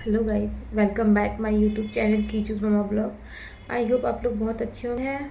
Hello guys, welcome back my YouTube channel कीचूज mama blog. I hope आप लोग बहुत अच्छे होंगे। हैं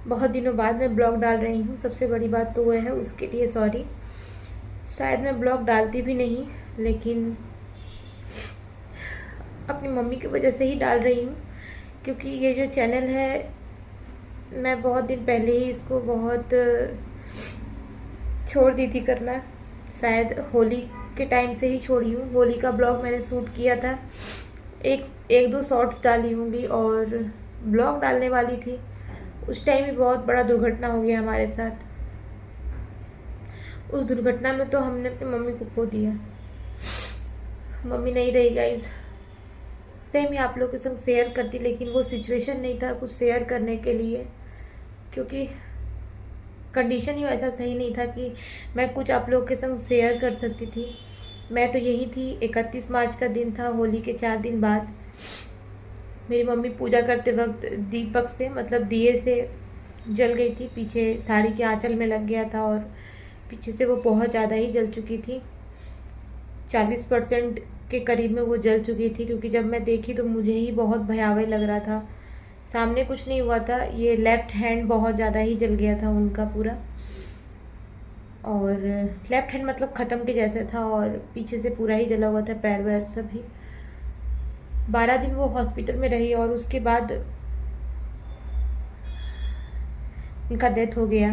बहुत दिनों बाद मैं ब्लॉग डाल रही हूँ। सबसे बड़ी बात तो वह है, उसके लिए सॉरी। शायद मैं ब्लॉग डालती भी नहीं, लेकिन अपनी मम्मी की वजह से ही डाल रही हूँ। क्योंकि ये जो चैनल है, मैं बहुत दिन पहले ही इसको बहुत छोड़ दी थी करना। शायद होली के टाइम से ही छोड़ी हूँ। होली का ब्लॉग मैंने शूट किया था, एक एक दो शॉर्ट्स डाली होंगी और ब्लॉग डालने वाली थी। उस टाइम भी बहुत बड़ा दुर्घटना हो गया हमारे साथ। उस दुर्घटना में तो हमने अपनी मम्मी को खो दिया। मम्मी नहीं रही गाइज। टाइम ही आप लोगों के संग शेयर करती, लेकिन वो सिचुएशन नहीं था कुछ शेयर करने के लिए, क्योंकि कंडीशन ही वैसा सही नहीं था कि मैं कुछ आप लोगों के संग शेयर कर सकती थी। मैं तो यही थी। 31 मार्च का दिन था, होली के 4 दिन बाद। मेरी मम्मी पूजा करते वक्त दीपक से, मतलब दिए से जल गई थी। पीछे साड़ी के आंचल में लग गया था और पीछे से वो बहुत ज़्यादा ही जल चुकी थी। 40% के करीब में वो जल चुकी थी, क्योंकि जब मैं देखी तो मुझे ही बहुत भयावह लग रहा था। सामने कुछ नहीं हुआ था, ये लेफ्ट हैंड बहुत ज़्यादा ही जल गया था उनका पूरा। और लेफ्ट हैंड मतलब ख़त्म के जैसे था, और पीछे से पूरा ही जला हुआ था, पैर वैर सभी। 12 दिन वो हॉस्पिटल में रही और उसके बाद उनका डेथ हो गया।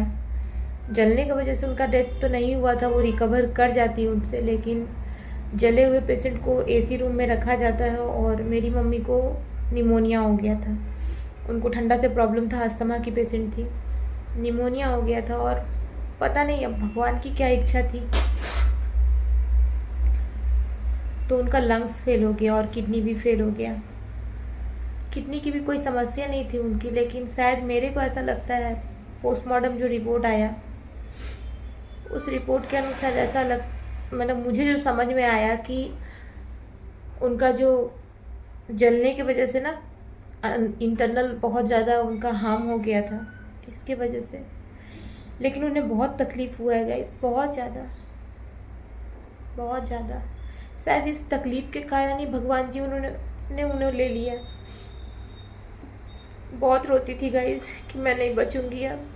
जलने की वजह से उनका डेथ तो नहीं हुआ था, वो रिकवर कर जाती उनसे, लेकिन जले हुए पेशेंट को एसी रूम में रखा जाता है। और मेरी मम्मी को निमोनिया हो गया था। उनको ठंडा से प्रॉब्लम था, अस्थमा की पेशेंट थी, निमोनिया हो गया था। और पता नहीं अब भगवान की क्या इच्छा थी, तो उनका लंग्स फेल हो गया और किडनी भी फेल हो गया। किडनी की भी कोई समस्या नहीं थी उनकी, लेकिन शायद मेरे को ऐसा लगता है, पोस्टमार्टम जो रिपोर्ट आया उस रिपोर्ट के अनुसार ऐसा मतलब मुझे जो समझ में आया कि उनका जो जलने की वजह से ना इंटरनल बहुत ज़्यादा उनका हार्म हो गया था, इसके वजह से। लेकिन उन्हें बहुत तकलीफ़ हुआ है गाइस, बहुत ज़्यादा, बहुत ज़्यादा। शायद इस तकलीफ़ के कारण ही भगवान जी उन्हें ले लिया। बहुत रोती थी गाइस कि मैं नहीं बचूंगी अब।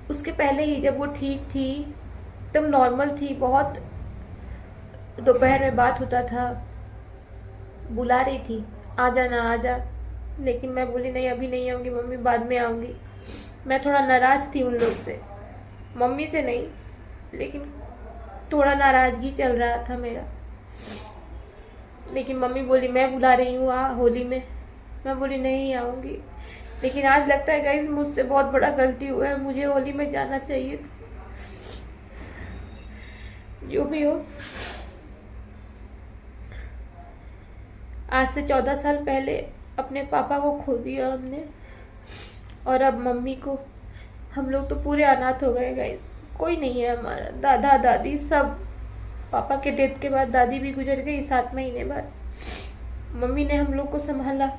उसके पहले ही जब वो ठीक थी, एकदम नॉर्मल थी, बहुत दोपहर में बात होता था, बुला रही थी आ जाना आ जा, लेकिन मैं बोली नहीं अभी नहीं आऊँगी मम्मी, बाद में आऊँगी। मैं थोड़ा नाराज़ थी उन लोग से, मम्मी से नहीं, लेकिन थोड़ा नाराज़गी चल रहा था मेरा। लेकिन मम्मी बोली मैं बुला रही हूँ आ होली में। मैं बोली नहीं आऊँगी। लेकिन आज लगता है गाइस मुझसे बहुत बड़ा गलती हुआ है, मुझे होली में जाना चाहिए था। जो भी हो, आज से 14 साल पहले अपने पापा को खो दिया हमने, और अब मम्मी को। हम लोग तो पूरे अनाथ हो गए गाइस, कोई नहीं है हमारा। दादा दादी सब, पापा के डेथ के बाद दादी भी गुजर गई 7 महीने बाद। मम्मी ने हम लोग को संभाला।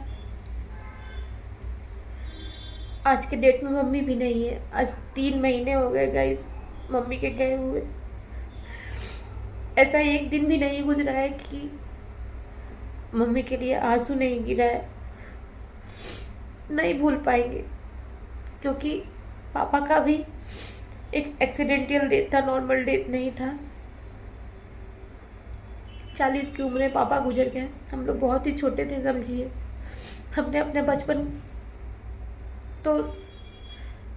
आज के डेट में मम्मी भी नहीं है। आज 3 महीने हो गए गाइस मम्मी के गए हुए। ऐसा एक दिन भी नहीं गुजरा है कि मम्मी के लिए आंसू नहीं गिरा है। नहीं भूल पाएंगे, क्योंकि पापा का भी एक एक्सीडेंटल डेथ था, नॉर्मल डेथ नहीं था। 40 की उम्र में पापा गुजर गए। हम लोग बहुत ही छोटे थे, समझिए। हमने अपने बचपन, तो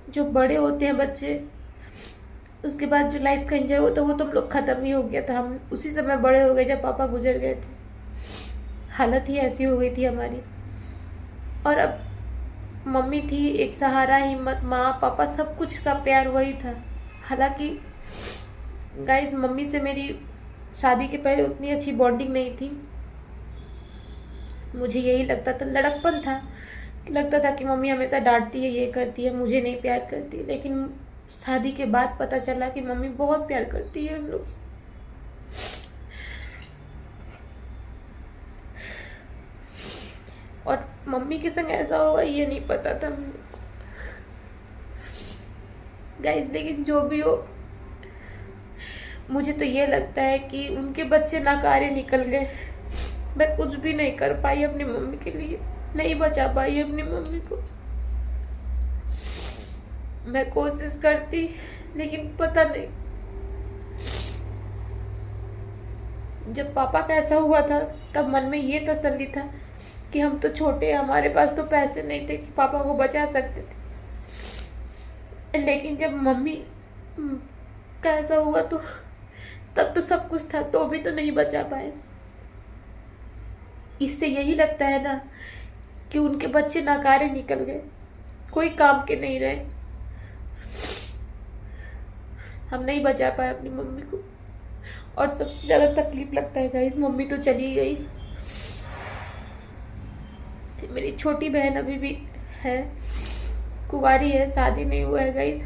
जो बड़े होते हैं बच्चे, उसके बाद जो लाइफ का एंजॉय होता है वो तो हम लोग ख़त्म ही हो गया था। हम उसी समय बड़े हो गए जब पापा गुजर गए थे। हालत ही ऐसी हो गई थी हमारी। और अब मम्मी थी एक सहारा, हिम्मत, माँ पापा सब कुछ का प्यार वही था। हालांकि गाइस मम्मी से मेरी शादी के पहले उतनी अच्छी बॉन्डिंग नहीं थी। मुझे यही लगता था, लड़कपन था, लगता था कि मम्मी हमेशा डांटती है, ये करती है, मुझे नहीं प्यार करती। लेकिन शादी के बाद पता चला कि मम्मी बहुत प्यार करती है हम लोग से। और मम्मी के संग ऐसा होगा ये नहीं पता था गाइस। लेकिन जो भी हो, मुझे तो ये लगता है कि उनके बच्चे नाकारे निकल गए। मैं कुछ भी नहीं कर पाई अपनी मम्मी के लिए, नहीं बचा पाई अपनी मम्मी को। मैं कोशिश करती लेकिन पता नहीं, जब पापा का ऐसा हुआ था तब मन में ये तसल्ली था कि हम तो छोटे, हमारे पास तो पैसे नहीं थे कि पापा को बचा सकते थे। लेकिन जब मम्मी का ऐसा हुआ तो तब तो सब कुछ था, तो भी तो नहीं बचा पाए। इससे यही लगता है ना कि उनके बच्चे नाकारे निकल गए, कोई काम के नहीं रहे। हम नहीं बचा पाए अपनी मम्मी को। और सबसे ज़्यादा तकलीफ लगता है गाइस, मम्मी तो चली गई, मेरी छोटी बहन अभी भी है, कुंवारी है, शादी नहीं हुआ है गाइस।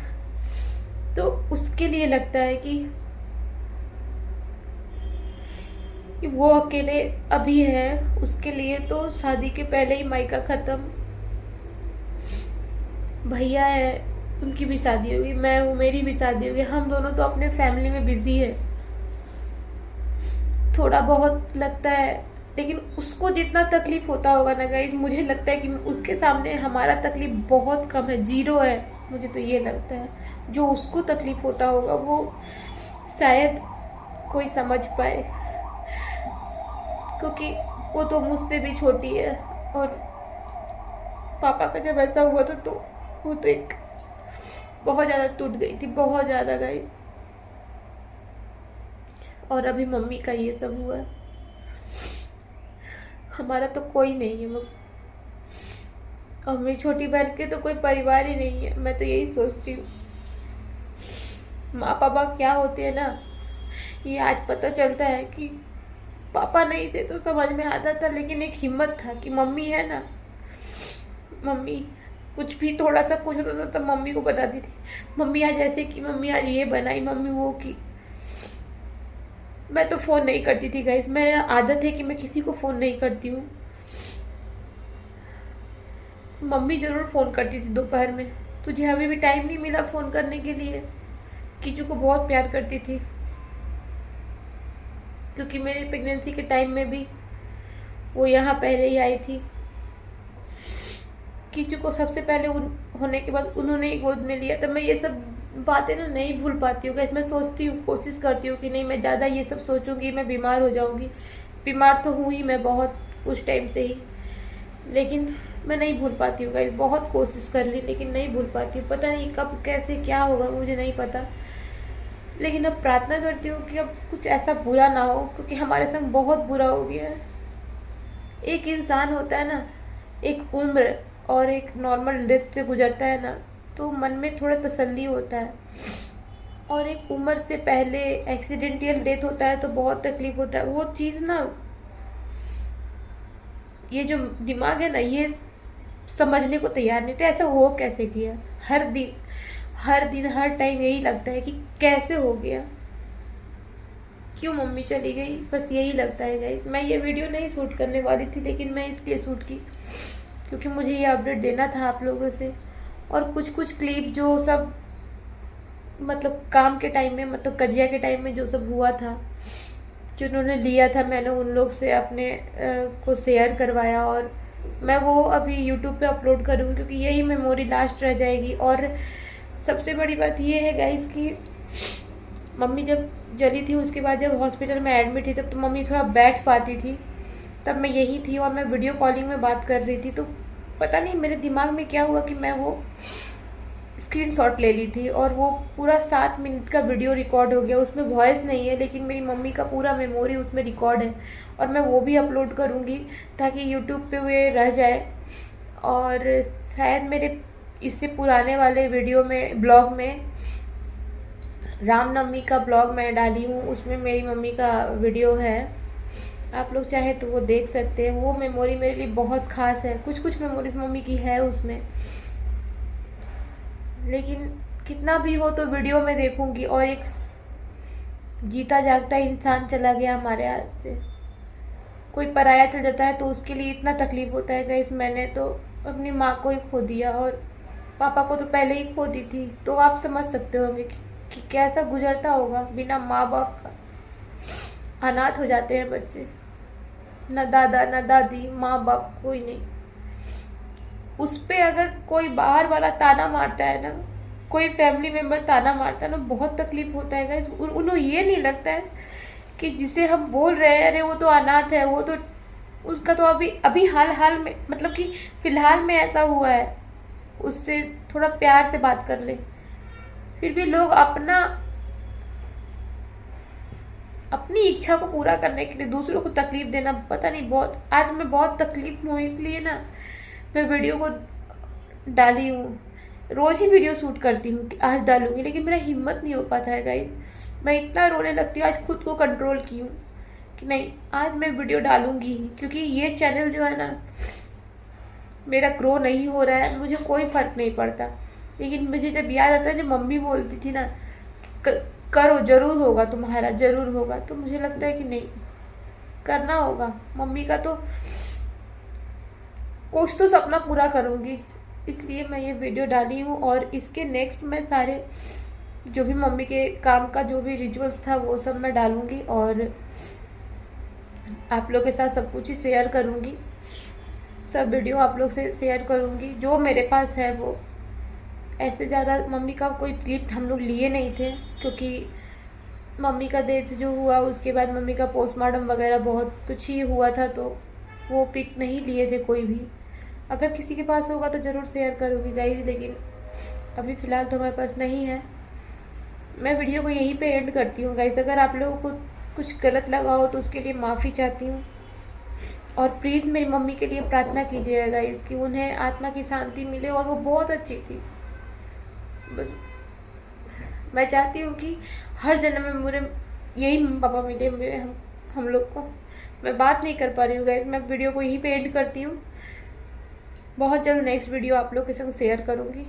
तो उसके लिए लगता है कि वो अकेले अभी है, उसके लिए तो शादी के पहले ही मायका खत्म। भैया है, उनकी भी शादी होगी, मैं हूँ, मेरी भी शादी होगी। हम दोनों तो अपने फैमिली में बिजी है। थोड़ा बहुत लगता है, लेकिन उसको जितना तकलीफ होता होगा ना गाइस, मुझे लगता है कि उसके सामने हमारा तकलीफ बहुत कम है, जीरो है। मुझे तो ये लगता है जो उसको तकलीफ होता होगा वो शायद कोई समझ पाए, क्योंकि वो तो मुझसे भी छोटी है। और पापा का जब ऐसा हुआ था तो वो तो एक बहुत ज़्यादा टूट गई थी, बहुत ज़्यादा गाइस। और अभी मम्मी का ये सब हुआ है। हमारा तो कोई नहीं है, और मेरी छोटी बहन के तो कोई परिवार ही नहीं है। मैं तो यही सोचती हूँ, माँ पापा क्या होते हैं ना, ये आज पता चलता है कि पापा नहीं थे तो समझ में आता था, लेकिन एक हिम्मत था कि मम्मी है ना, मम्मी कुछ भी थोड़ा सा कुछ होता था तो मम्मी को बताती थी, मम्मी आज ऐसे की, मम्मी आज ये बनाई, मम्मी वो की। मैं तो फ़ोन नहीं करती थी गाइस, मेरा आदत है कि मैं किसी को फ़ोन नहीं करती हूँ। मम्मी ज़रूर फ़ोन करती थी दोपहर में, तुझे अभी भी टाइम नहीं मिला फ़ोन करने के लिए। कीचू को बहुत प्यार करती थी, क्योंकि मेरी प्रेगनेंसी के टाइम में भी वो यहाँ पहले ही आई थी। कीचू को सबसे पहले होने के बाद उन्होंने ही गोद में लिया। तब मैं ये सब बातें ना नहीं भूल पाती हूँ। मैं सोचती हूँ, कोशिश करती हूँ कि नहीं, मैं ज़्यादा ये सब सोचूंगी मैं बीमार हो जाऊँगी। बीमार तो हुई मैं बहुत उस टाइम से ही, लेकिन मैं नहीं भूल पाती हूँ गाइस। बहुत कोशिश कर ली लेकिन नहीं भूल पाती हूँ। पता नहीं कब कैसे क्या होगा, मुझे नहीं पता। लेकिन अब प्रार्थना करती हूँ कि अब कुछ ऐसा बुरा ना हो, क्योंकि हमारे संग बहुत बुरा हो गया है। एक इंसान होता है ना, एक उम्र और एक नॉर्मल डेथ से गुजरता है ना, तो मन में थोड़ा तसल्ली होता है। और एक उम्र से पहले एक्सीडेंटल डेथ होता है तो बहुत तकलीफ होता है। वो चीज़ ना, ये जो दिमाग है ना, ये समझने को तैयार नहीं होता ऐसा हो कैसे गया। हर दिन हर टाइम यही लगता है कि कैसे हो गया, क्यों मम्मी चली गई, बस यही लगता है गाइस। मैं ये वीडियो नहीं शूट करने वाली थी, लेकिन मैं इसलिए शूट की क्योंकि मुझे ये अपडेट देना था आप लोगों से। और कुछ क्लिप जो सब मतलब काम के टाइम में, मतलब कजिया के टाइम में जो सब हुआ था, जो उन्होंने लिया था, मैंने उन लोग से अपने को शेयर करवाया। और मैं वो अभी यूट्यूब पे अपलोड करूँगी, क्योंकि यही मेमोरी लास्ट रह जाएगी। और सबसे बड़ी बात ये है गाइस कि मम्मी जब जली थी, उसके बाद जब हॉस्पिटल में एडमिट थी, तब तो मम्मी थोड़ा बैठ पाती थी, तब मैं यही थी और मैं वीडियो कॉलिंग में बात कर रही थी। तो पता नहीं मेरे दिमाग में क्या हुआ कि मैं वो स्क्रीनशॉट ले ली थी, और वो पूरा 7 मिनट का वीडियो रिकॉर्ड हो गया। उसमें वॉइस नहीं है, लेकिन मेरी मम्मी का पूरा मेमोरी उसमें रिकॉर्ड है, और मैं वो भी अपलोड करूँगी ताकि यूट्यूब पे वे रह जाए। और शायद मेरे इससे पुराने वाले वीडियो में, ब्लॉग में, रामनवमी का ब्लॉग मैं डाली हूँ, उसमें मेरी मम्मी का वीडियो है। आप लोग चाहे तो वो देख सकते हैं। वो मेमोरी मेरे लिए बहुत ख़ास है। कुछ मेमोरीज मम्मी की है उसमें, लेकिन कितना भी हो तो वीडियो में देखूंगी। और एक जीता जागता इंसान चला गया हमारे हाथ से, कोई पराया चल जाता है तो उसके लिए इतना तकलीफ होता है गाइस। मैंने तो अपनी माँ को ही खो दिया, और पापा को तो पहले ही खो दी थी, तो आप समझ सकते होंगे कि कि कैसा गुजरता होगा बिना माँ बाप का। अनाथ हो जाते हैं बच्चे, न दादा न दादी, माँ बाप कोई नहीं। उस पे अगर कोई बाहर वाला ताना मारता है ना, कोई फैमिली मेम्बर ताना मारता है ना, बहुत तकलीफ होता है गाइस। उन्हें ये नहीं लगता है कि जिसे हम बोल रहे हैं अरे वो तो अनाथ है, वो तो उसका तो अभी अभी हाल में, मतलब कि फिलहाल में ऐसा हुआ है, उससे थोड़ा प्यार से बात कर ले। फिर भी लोग अपनी इच्छा को पूरा करने के लिए दूसरों को तकलीफ देना, पता नहीं, बहुत आज मैं बहुत तकलीफ में हूँ, इसलिए ना मैं वीडियो को डाली हूँ। रोज़ ही वीडियो शूट करती हूँ कि आज डालूंगी, लेकिन मेरा हिम्मत नहीं हो पाता है गाइस। मैं इतना रोने लगती हूँ, आज खुद को कंट्रोल की हूँ कि नहीं, आज मैं वीडियो डालूंगी ही, क्योंकि ये चैनल जो है ना मेरा ग्रो नहीं हो रहा है, मुझे कोई फ़र्क नहीं पड़ता। लेकिन मुझे जब याद आता है, जब मम्मी बोलती थी ना करो, ज़रूर होगा तुम्हारा, ज़रूर होगा, तो मुझे लगता है कि नहीं, करना होगा। मम्मी का तो कुछ तो सपना पूरा करूँगी, इसलिए मैं ये वीडियो डाली हूँ। और इसके नेक्स्ट मैं सारे जो भी मम्मी के काम का जो भी रिचुअल्स था वो सब मैं डालूँगी, और आप लोग के साथ सब कुछ ही शेयर करूँगी। सब वीडियो आप लोग से शेयर करूँगी जो मेरे पास है वो। ऐसे ज़्यादा मम्मी का कोई क्लिप हम लोग लिए नहीं थे, क्योंकि मम्मी का डेथ जो हुआ उसके बाद मम्मी का पोस्टमार्टम वगैरह बहुत कुछ ही हुआ था, तो वो पिक नहीं लिए थे कोई भी। अगर किसी के पास होगा तो ज़रूर शेयर करूँगी गाइस, लेकिन अभी फ़िलहाल तो हमारे पास नहीं है। मैं वीडियो को यहीं पे एंड करती हूँ गाइस। अगर आप लोगों को कुछ गलत लगा हो तो उसके लिए माफ़ी चाहती हूँ, और प्लीज़ मेरी मम्मी के लिए प्रार्थना कीजिएगा गाइस कि उन्हें आत्मा की शांति मिले, और वो बहुत अच्छी थी। बस मैं चाहती हूँ कि हर जन्म में मेरे यही मम्मी पापा मिले मेरे हम लोग को। मैं बात नहीं कर पा रही हूँ गाइस, मैं वीडियो को यहीं पे एंड करती हूँ। बहुत जल्द नेक्स्ट वीडियो आप लोग के संग शेयर करूँगी।